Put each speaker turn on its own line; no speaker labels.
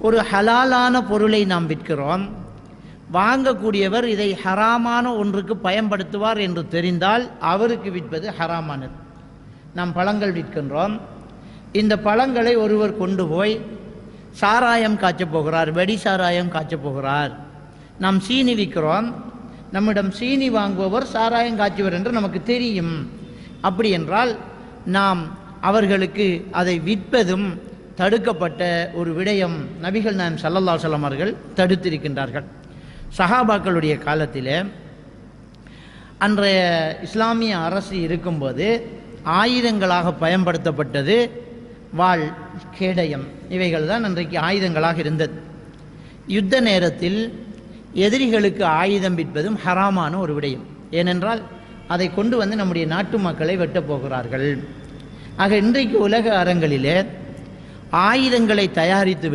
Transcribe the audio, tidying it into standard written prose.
ஒரு ஹலாலான பொருளை நாம் விற்கிறோம், வாங்கக்கூடியவர் இதை ஹராமான ஒன்றுக்கு பயன்படுத்துவார் என்று தெரிந்தால் அவருக்கு விற்பது ஹராமானது. நாம் பழங்கள் விற்கின்றோம், இந்த பழங்களை ஒருவர் கொண்டு போய் சாராயம் காய்ச்சப் போகிறார், வெடி சாராயம் காய்ச்சப் போகிறார். நாம் சீனி விற்கிறோம், நம்மிடம் சீனி வாங்குபவர் சாராயம் காய்ச்சுவர் என்று நமக்கு தெரியும். அப்படி என்றால் நாம் அவர்களுக்கு அதை விற்பதும் தடுக்கப்பட்ட ஒரு விடயம். நபிகள் நாயகம் ஸல்லல்லாஹு அலைஹி வஸல்லம் அவர்கள் தடுத்திருக்கின்றார்கள். சஹாபாக்களுடைய காலத்தில் அன்றைய இஸ்லாமிய அரசு இருக்கும்போது ஆயுதங்களாக பயன்படுத்தப்பட்டது வாள், கேடயம், இவைகள் தான் அன்றைக்கு ஆயுதங்களாக இருந்தது. யுத்த நேரத்தில் எதிரிகளுக்கு ஆயுதம் விற்பதும் ஹராமான ஒரு விடயம். ஏனென்றால் அதை கொண்டு வந்து நம்முடைய நாட்டு மக்களை வெட்டப் போகிறார்கள். ஆக இன்றைக்கு உலக அரங்கிலே ஆயுதங்களை தயாரித்து